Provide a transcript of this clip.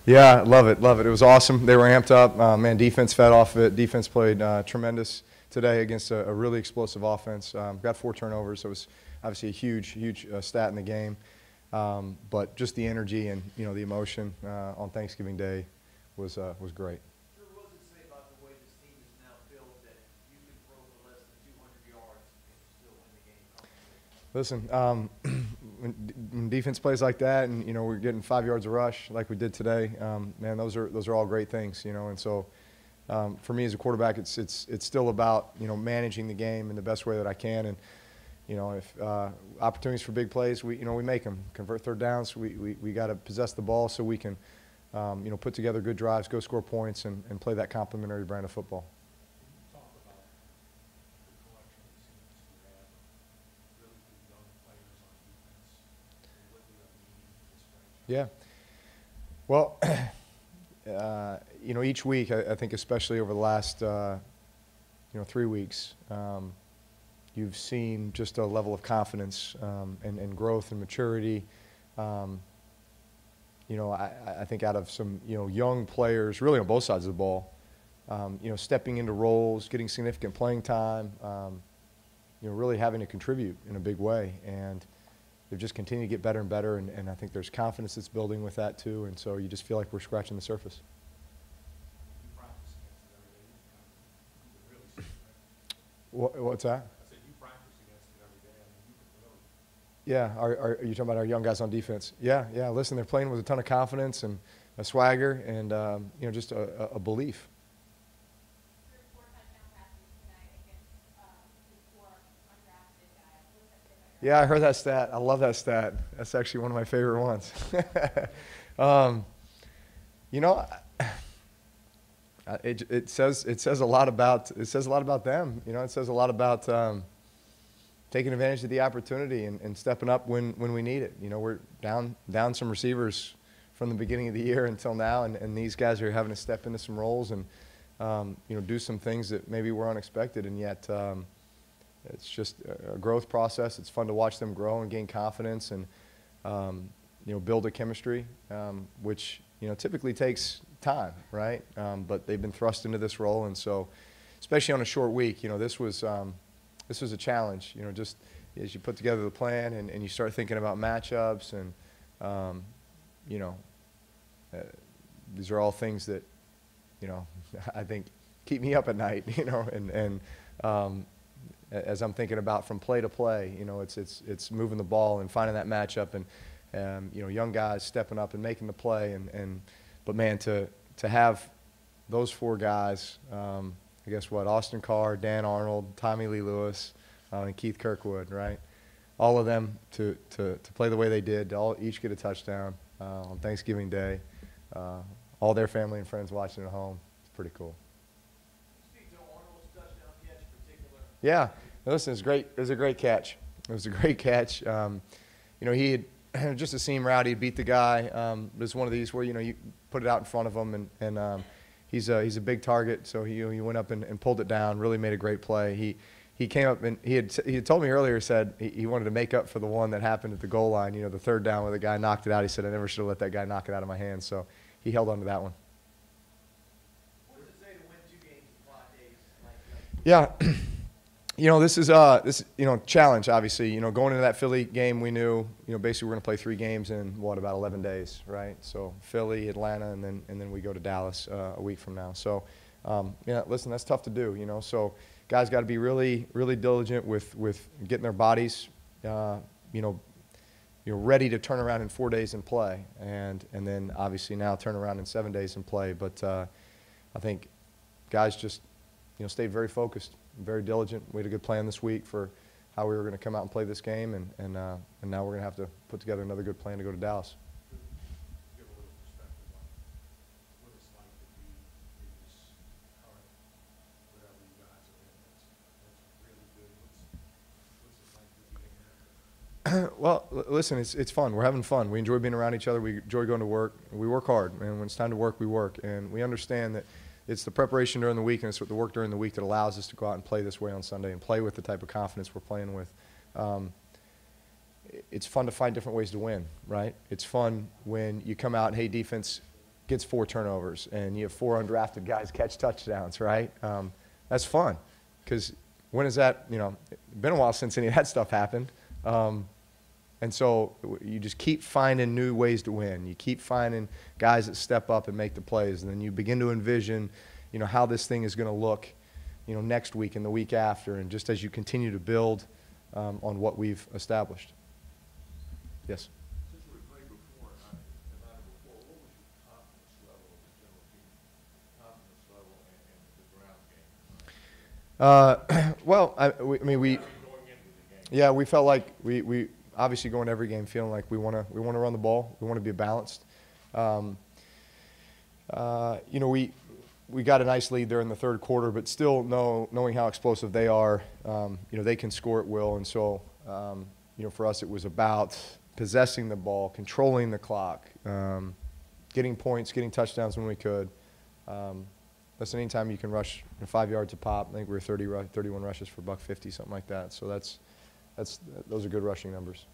Yeah, love it, love it. It was awesome. They were amped up. Man, defense fed off of it. Defense played tremendous today against a really explosive offense. Got 4 turnovers, so it was obviously a huge stat in the game. But just the energy and the emotion on Thanksgiving Day was great. Drew, what does it say about the way this team is now built that you can throw for less than 200 yards and still win the game comfortably? Listen, when defense plays like that, and we're getting 5 yards of rush like we did today, man, those are all great things, And so, for me as a quarterback, it's still about managing the game in the best way that I can, and if opportunities for big plays, we make them. Convert third downs. We got to possess the ball so we can put together good drives, go score points, and play that complementary brand of football. Talk about the collection of teams you have, really good young players on defense, and what do you mean for this franchise? Yeah. Well, each week, I think especially over the last 3 weeks, you've seen just a level of confidence and growth and maturity. I think out of some young players, really on both sides of the ball, stepping into roles, getting significant playing time, really having to contribute in a big way, and they've just continued to get better and better. And I think there's confidence that's building with that too. And so you just feel like we're scratching the surface. You practice against it every day. You can really see it, right? What's that? I said you practice against it every day. I mean, you can really. Yeah, are you talking about our young guys on defense? Yeah. Listen, they're playing with a ton of confidence and a swagger and just a belief. Yeah, I heard that stat. I love that stat. That's actually one of my favorite ones. It says a lot about them. It says a lot about taking advantage of the opportunity and stepping up when we need it. We're down some receivers from the beginning of the year until now, and these guys are having to step into some roles and do some things that maybe were unexpected, and yet it's just a growth process. It's fun to watch them grow and gain confidence and build a chemistry, which typically takes time, right? But they've been thrust into this role, and so especially on a short week, this was a challenge. Just as you put together the plan and you start thinking about matchups and these are all things that I think keep me up at night. And as I'm thinking about from play to play, it's moving the ball and finding that matchup and young guys stepping up and making the play but man, to have those 4 guys, I guess Austin Carr, Dan Arnold, Tommy Lee Lewis, and Keith Kirkwood, right? All of them to play the way they did, each get a touchdown on Thanksgiving Day. All their family and friends watching at home. It's pretty cool. Speak to Arnold's touchdown catch in particular. Yeah, listen, it was great. It was a great catch. It was a great catch. He had just a seam route. He beat the guy. It was one of these where you put it out in front of him, and he's a big target. So he went up and pulled it down. Really made a great play. He came up and he had told me earlier. Said he wanted to make up for the one that happened at the goal line. The third down where the guy knocked it out. He said I never should have let that guy knock it out of my hands. So he held on to that one. What does it say to win 2 games in 5 days? Yeah. This is challenge, obviously. Going into that Philly game, we knew, basically we're going to play 3 games in, about 11 days, right? So Philly, Atlanta, and then we go to Dallas a week from now. So, listen, that's tough to do, So guys got to be really, really diligent with getting their bodies, ready to turn around in 4 days and play, and then obviously now turn around in 7 days and play. But I think guys just, stayed very focused. Very diligent. We had a good plan this week for how we were going to come out and play this game, and now we're going to have to put together another good plan to go to Dallas. Give a little perspective on what it's like to be in this current whatever you guys are in. That's really good. What's it like to be in there? Well, listen, it's fun. We're having fun. We enjoy being around each other. We enjoy going to work. We work hard, and when it's time to work, we work. And we understand that it's the preparation during the week and it's the work during the week that allows us to go out and play this way on Sunday and play with the type of confidence we're playing with. It's fun to find different ways to win, right? It's fun when you come out and, hey, defense, gets 4 turnovers, and you have 4 undrafted guys catch touchdowns, right? That's fun, because when is that, you know, it's been a while since any of that stuff happened. And so you just keep finding new ways to win. You keep finding guys that step up and make the plays, and then you begin to envision, you know, how this thing is going to look, you know, next week and the week after, and just as you continue to build on what we've established. Yes? Since we played before, and Atlanta before, what was your confidence level of the general team, confidence level in the ground game? Well, I mean, we Going into the game. yeah, we felt like we obviously go in every game feeling like we want to run the ball. We want to be balanced. You know, we got a nice lead there in the third quarter, but still knowing how explosive they are, you know, they can score at will. And so, you know, for us it was about possessing the ball, controlling the clock, getting points, getting touchdowns when we could. Listen, anytime you can rush 5 yards a pop, I think we were 31 rushes for $150, something like that. So those are good rushing numbers.